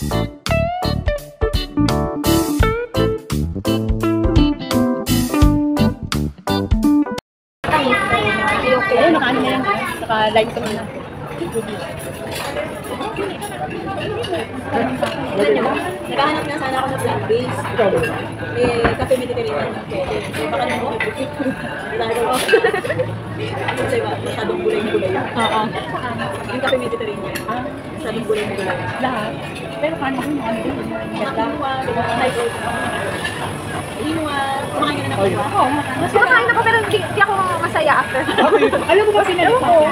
Ayun, naka-ano na yan. Naka-live ka muna. Naghahanap na sana ako ng plant-based. Cafe Mediterranean. Baka naman mo. Kasi ba, masyadong gulay-gulay yun. Oo. Yung Cafe Mediterranean. Masyadong gulay-gulay. Lahat. Pero paano kung ano din? Kinuha, high protein. Kinuha, kumakain ka na ng kinuha. Oo. Kumakain ako pero hindi ako masaya after. Alam mo ba pinalik ko?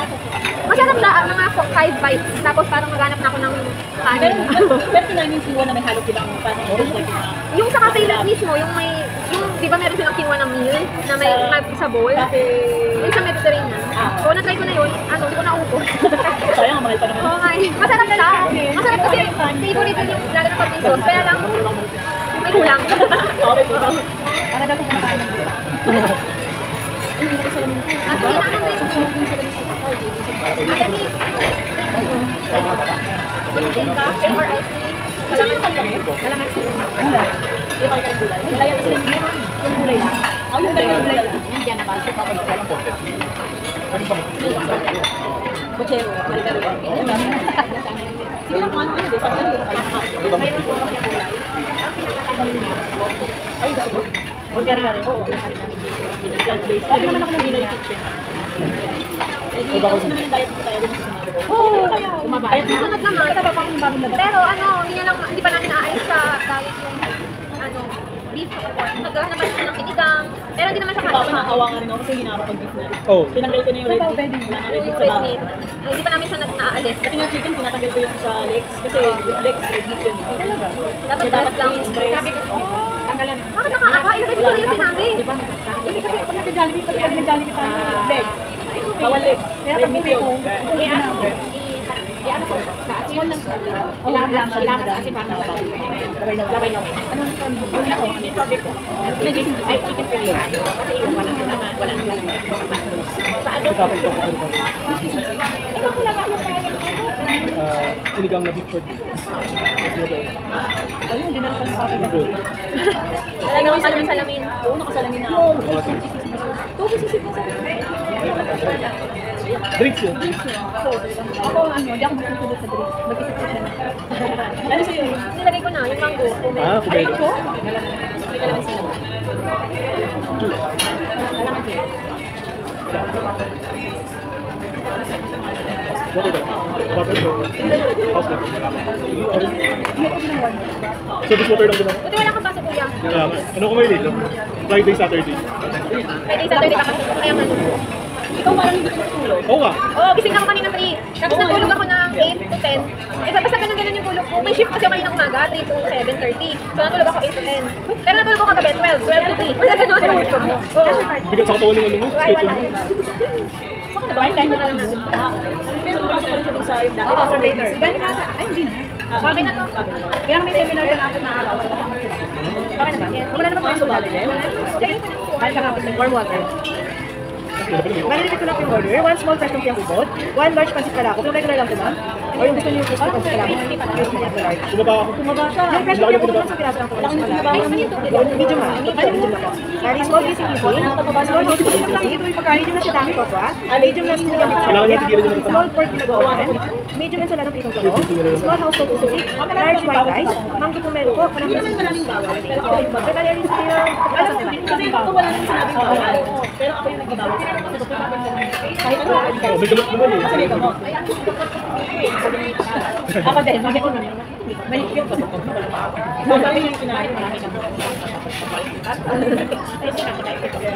Masarap na mga 5 bites. Tapos parang maghanap na ako ng kanin. Pero kinain yung kinuha na may halong kinuha. Parang Yung sa cafe mismo, yung may, yung di ba meron silang kinuha ng meal na may sa bowl? Yung sa Mediterranean. So na-try ko na yun. Ano, hindi ko naupo. sayang, mahal pa naman. Oo nga eh. Masarap na lang. Masarap kasi favorite yung lalo na pag sauce. Kaya lang, may kulang. Okay po. Para daw kung kumakain ng gulay. At hindi naman rin. Or ice cream. Kasama yung kanya. Malamang sila. Yung kanya yung gulay. Gulay kasi yung gulay lang. Yung gulay lang. Yan naman. Kutsero. Marigaro yan. Sige lang kung ano. Ay, dito. Order na rin. Oo. Plant-based. Lagi naman ako ng Pinoy kitchen. Eh, tapos naman yung diet ko tayo din sa sinabi ko. Oo. Kumabayad na. Sunod naman. Pero ano, hindi pa namin naayos sa diet yung ano, beef or pork. Naghahanap naman siya ng sinigang. Pero hindi naman siya Ako kaya. nakawa nga rin ako kasi hinarap ang beef na. Oh. Tinanggal ko na yung red meat. Yung red meat. Hindi pa namin siya naalis. Kasi nga chicken, tinatanggal ko yung sa legs. Kasi yung legs, red meat yun. Dapat dapat lang. Sabi ko, Tanggalan. Bakit nakakakain? Kasi ko rin sinabi. Hindi kasi pag nag-jollibee, pag nag-jollibee tayo, leg. bawal legs. Kaya Red pag meat uwi ko, yun. Ano ko? Small lang siya. lang siya. Kasi parang Labay na. Anong yun ako? Sabi ko, ay chicken curry. Kasi yung walang naman, walang Sinigang na beef pork. Ayun, hindi na lang sa akin. Talagang pa naman salamin. Oo, nakasalamin na ako. Drinks yun. Ako, ano, di ako magsusunod sa drinks. Mag-isip ko siya na. Ano sa'yo? Nilagay ko na yung mango. Ah, kumain. Ito? Hindi ka naman sila. Okay ba? Bakit ito? House na. Service water lang din ako. Buti wala kang baso kuya. Ano ko mahilig? Friday, Saturday. Pwede sa Saturday papasok ko kaya manok. Ikaw parang hindi ko matulog. Oo nga. Oo, gising ako kanina 3. Tapos natulog ako ng 8 to 10. Eh, basta ganun yung tulog ko. May shift kasi ako kanina umaga, 3 to 7:30. So natulog ako 8 to 10. Pero natulog ko kagabi, 12 to 3. Wala ganun yung tulog ko. Oo. Bigat sa katawan ng ano mo. Wala, wala. Bye time na lang naman. Pero pasok ko rin siya dun sa yung dati. Oo, later. Ganyan na ata. Ay, hindi na. Okay na to. Kaya may seminar ka na ako na araw. Okay na ba? Wala naman Pasok ba rin? Ay, saka warm water. Malilipat ko lang yung order. 1 small fresh lumpia hubot, 1 large pancit kalako. Yung regular lang ito ba? O yung gusto niyo yung crispy pancit kalako? Sumaba ako. Tumaba siya. Yung fresh lumpia hubot lang sa piraso lang po. Medium ma. Medium lang po. Kari small gising gising. Small gising gising lang. Ito yung pagkain. Medium na siya dami po pa. Medium na sinigang mix. Kailangan niya tigilan yung Small pork pinag-oven. Medium na salad ng pitong tulo. Small household usually. Large white rice. Mango pomelo po. Hindi naman maraming bawal. Pero ako yung bawal. Kaya rin sa'yo. Alam mo, kasi ito wala nang sinabing bawal. Pero ako yung nagbabawal. Kahit ano, Oh, may gamot naman eh. kasi may gamot. Ako din. May yung Marami yung kinain, marami na.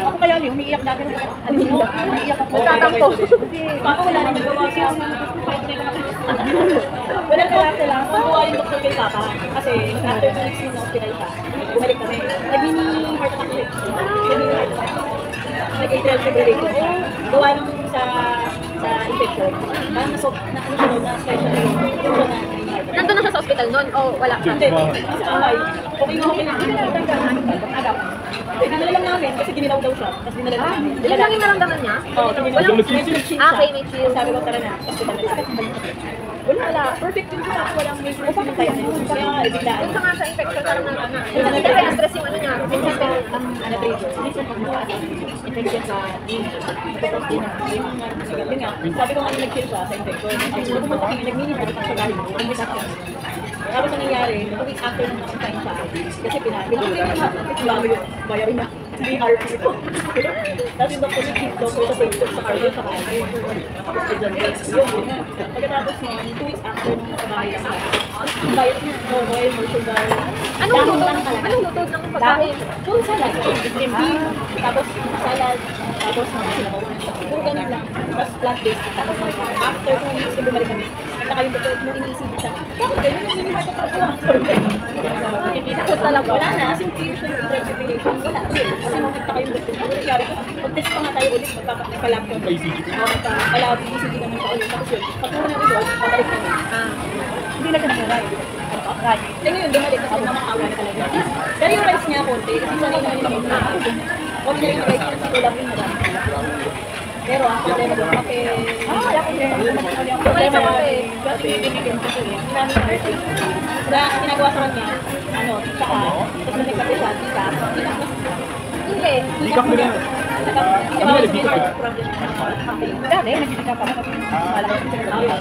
ako kaya yung umiiyak dati. Ano mo? Umiiyak ako. Tatampo. Baka wala nang nagawa siya. Wala ka lang. Pagkuha yung doktor kay Papa. Kasi after 2 weeks yung hospital pa. Bumalik kami. Nag-mini-heart attack ulit. Nag-mini-heart attack. Nag-atrial fibrillation. Gawa nung sa infection. Parang nasunod na special yung Nandun na siya sa hospital noon o wala ka? Hindi. Sa bahay. Okay na okay na. Dinala lang namin kasi ginilaw daw siya. Tapos dinala namin. Yun lang yung naramdaman niya? Oo, ginilaw. Walang May chill siya. Ah, okay, may chill. Sabi ko, tara na. Hospital na. Wala. Perfect yun siya. Walang may problem tayo. Kaya, biglaan. Doon sa nga sa infection, parang kasi na-stress yung ano niya. Infection sa yun nga, sabi ko nga nag-chill siya sa infection. Tapos pumunta kami, nag-mini-heart siya dahil tapos ang nangyari, 2 weeks after nung nakakain siya, kasi pinag-iwan yung bayarin na BRP ito. Tapos yung doktor sa Facebook sa cardio sa cardio. Tapos biglang yun. Pagkatapos nun, 2 weeks after nung nakabahay na siya, bayad niya, oil, merchandise. Anong lutod ng pagkain? Puro salad. Tapos salad, tapos sinabawan. Puro ganun lang. Tapos plant-based. Tapos after 2 weeks, bumalik kami. Saka yung doktor mo iniisip siya. Bakit ganun yung mini-heart attack ko? Tapos talaga, wala na. As in, clear siya yung blood circulation. Wala. Kasi makita kayo yung doktor. Ano nangyari ko? Pag-test pa nga tayo ulit, magpapalab ko. Palab, ECG naman siya ulit. Tapos yun, pagkuro ng result, pabalik kami. Hindi na kanina. Eh ngayon, bumalik kasi namakawa na talaga. Pero yung rice niya, konti. Kasi sanay naman yung mga huwag na yung rice niya. Kasi tulad yung marami. Pero ang problema doon, kape. Wala ko rin. Bumalik sa kape. Kasi binibigyan ko siya. Marami ng rice. Kaya ginagawa sa kanya, tsaka, tapos nagkape siya, tikap. Hindi. Ikap mo na. Ano yung nag-tikap? Dati, nagkikita pa ako.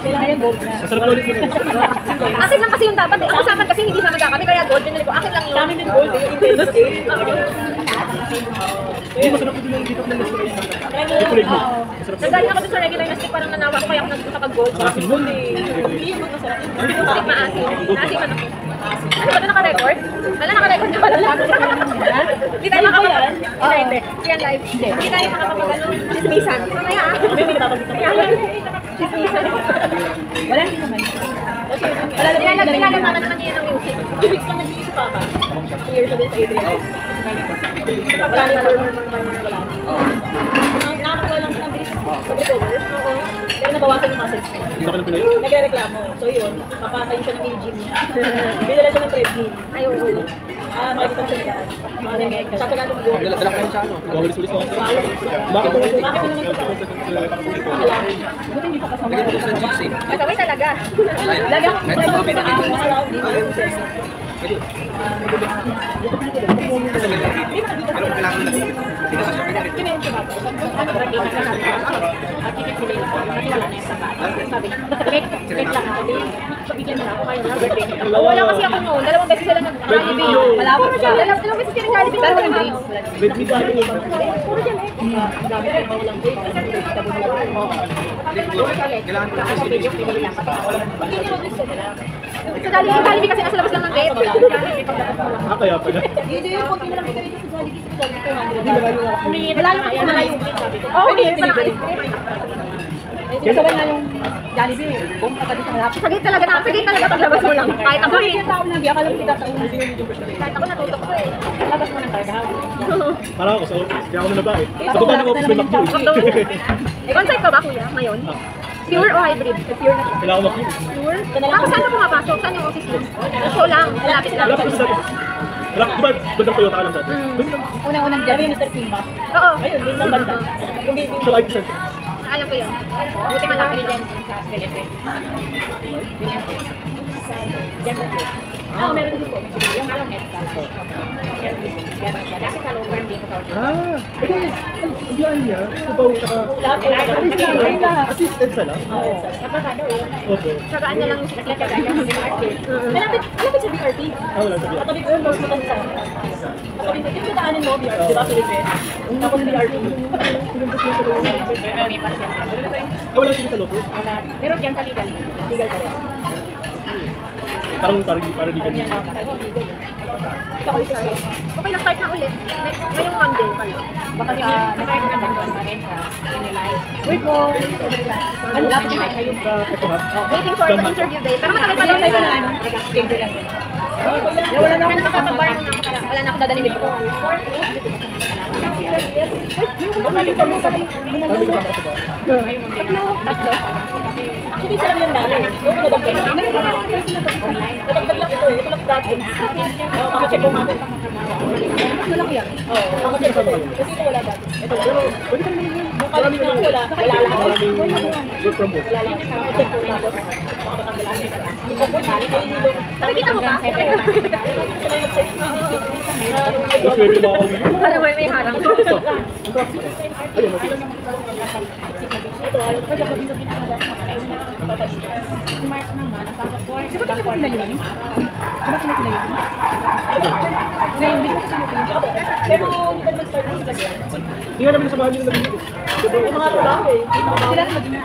Kailangan yung gold na. Masarap na ulit mo na. Akin lang kasi yung dapat eh. Sa akin kasi hindi siya magkakape, kaya gold. Binili ko, akin lang yun. Sa amin din gold, yung intensity. Eh, masarap ko din yung dito ng restoration. Kaya mo, Nagaling ako dun sa regular na stick, parang nanawa ko kaya ako nagpunta pag-gold. Asin mo. hindi yung masarap. Stick maasin. Naasin man ako. Ano ba ito naka-record? Wala naka-record na pala. Hindi tayo makapag... Hindi. Yan live. Hindi tayo makapag-ano. Chismisan. Mamaya ah. Chismisan. Wala din naman. Nilalamanan naman niya ng music. 2 weeks lang nag-iisip pa ka. 2 years na din sa Adrian. Nakakakuha lang siya ng bilis sa recover. Pero nabawasan yung muscles niya. Hindi ka na pinayo. Nagre-reklamo. So yun, papatay siya ng gym niya. Binala siya ng treadmill. Ayaw ko. Makikita siya niya. Sa tagal ng goal. Dala ko sa ano. Gawin-ulis ko. Bakit mo? Bakit mo naman ito? Buti hindi pa kasama. Masaway talaga. Lagi ako pinakain mo sa loob. Wala kasi ako noon. 2 beses sila nag-Jollibee. Wala pa siya. 2 beses sila nag-Jollibee. Pero wala kayo. Red meat dahil mo. Puro dyan eh. Sa Jollibee kasi nasa labas lang ng gate. Kaya pala. Hindi yung konti na lang ito dito sa Jollibee. Malayo kasi malayo. Oo, hindi. Parang ice cream. Kasabay na yung Jollibee. Buong kata dito malapit. Sa gate talaga na. Sa gate talaga paglabas mo lang. Kahit ako eh. Yung tao na di akala mo kitataon mo din yung Kahit ako natutok ko eh. labas mo ng trabaho. Parang ako sa office. Kaya ako na ba eh. Sa baba ng office may McDo. On-site ka ba kuya ngayon? Pure o hybrid? Pure na. Kailangan ko McDo. Pure? Ako saan ka pumapasok? Saan yung office mo? Show lang. Malapit lang. Wala ko sa dati. Wala ko ba? Bandang Toyota ka lang dati. Doon lang. Unang-unang Sabi Jollibee. ni Mr. Kimba. Oo. Ayun, yun lang banda. Yung baby. Sa live center. Alam ko yun. Buti malapit din. Meron din po. Yung alam extra. Kasi sa lower din ko. Ito yung niya. Sabaw saka assisted sa lang. Opo. Saka ano lang yung Malapit sa BRT. Wala sabi. Katabi ko yung most matanda. Katabi ko, yung daanin mo, BRT, di ba, Philippines? Tapos BRT. Wala sila sa loob. Pero dyan sa legal. Legal ka rin. Parang di ganyan. Okay lang, start na ulit. Ngayong Monday pa lang. Baka nag-start na doon pa rin sa live. Wait po. Ano lapit na kayo? Ito ha. Waiting for the interview day. Pero matagal pa lang tayo na ano. Wala na Ano makapag-bar na ako pala. Wala na ako dadalhin dito. Actually, sila lang dali. Yung nadagdag lang. Nadagdag lang ito eh. Ito lang that. Makacheck ko natin. Malaki yan. Oo, makacheck ko. Kasi ito wala dati. Ito wala. Pwede ka naman yun. Yung kalit na wala lahat. Work from home. Wala lang. Makacheck ko rin. Yung kapunan, ay nilong. Nakikita mo ba? Mas pwede ba ako? Ano ba may harang? Ayun, okay. Ito, ay pagkakabisa Di ba kasi sila yun? Di ba sila yun? Ngayon, di ba kasi sila yun? pero hindi pa nag-start na sila. Hindi nga namin samahan nila nabibigay. Yung mga trabaho eh. Sila sa magina.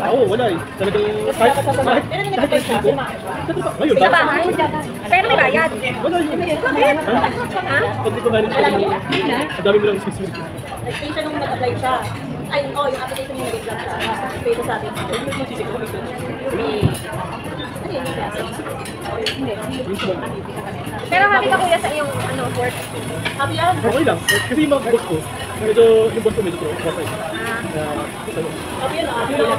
Oo, wala eh. Talagang kahit Pero hindi nag-start siya. ngayon, Sa bahay? Pero may bayad. wala yun. Bakit? Ha? Pag di ko manage Alam mo, ang dami mo lang isisip. nag-stay siya nung nag-apply siya. Ay, yung application yung nag-exam siya. Pero sa atin, ano yun yung klase? Pero happy ka kuya sa iyong work. Happy yan. Okay lang. Kasi yung mga boss ko, medyo, yung boss ko medyo pro. Okay. Happy yan. Happy yan.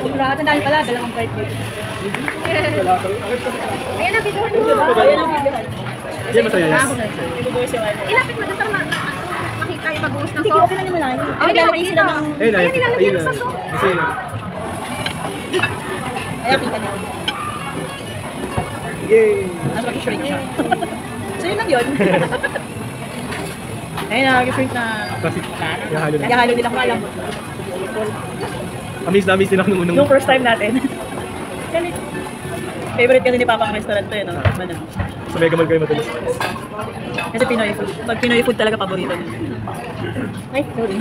Wala ka dahil pala, dalawang private. Ayan na, video mo. Ayan ang bibigay. Yan, masaya yan. Ibigay si Wala. Ilapit mo dun para makita yung mag-uus ng Hindi ko okay lang yung malayo. Ay, Naglalagay sila ng... Ayun na, Ayun, nilalagay ayun yung na. saso. Kasi, Ayan, kita niyo. yay! Mas mag-shrink siya. So yun lang yun. Ayun na, mag-shrink na. Kasi, yahalo na. Nagahalo nila kung alam. Amaze na amaze din ako nung unang. Yung first time natin. Favorite kasi ni Papa ang restaurant to, no? Sa Mega Mall kayo madalas. Kasi Pinoy food. Pag Pinoy food talaga paborito niya. Ay, sorry.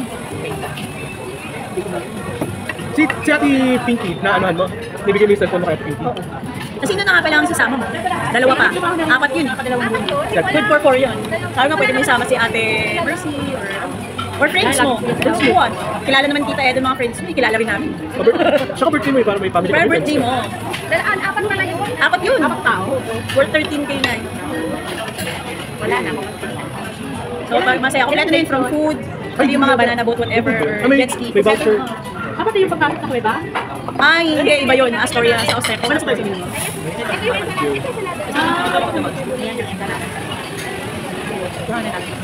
Si Ate Pinky, na anuhan mo? Nibigay mo yung cellphone mo kay Ate Pinky. Kasi na nga pala ang sasama mo. Dalawa pa. Apat yun. Dalawang yun. Good for 4 yun. Sabi nga pwede mo isama si Ate Mercy or friends mo. Let's go on. Kilala naman Tita Ed mga friends mo. Kilala rin namin. Siya ka birthday mo eh, para may family Pero birthday mo. Apat pala yun. Apat yun. Apat tao. Worth 13K na yun. Wala na. So pag masaya, kompleto na yun from food, pwede yung mga banana boat, whatever, or May jet ski. voucher. Dapat yung pagkakit na ba? Ay, hindi, iba yun. Astoria sa Osteco. Ano sa pwede mo?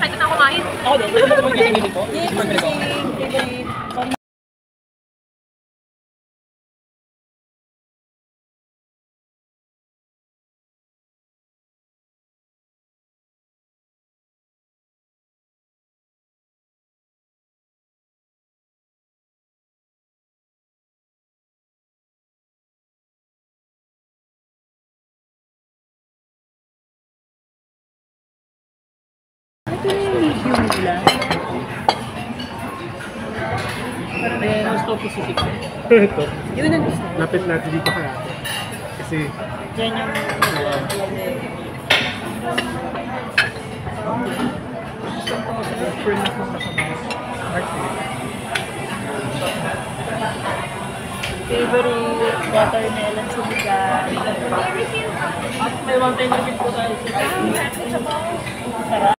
Kahit na kumain. Ako din. Ito na yung medium nila. Parang gusto ko si Tito. Ito. Yun ang gusto. Lapit natin dito kaya. Kasi, Yan yung... Favorite watermelon sa bigas. May one time na po tayo. Sarap.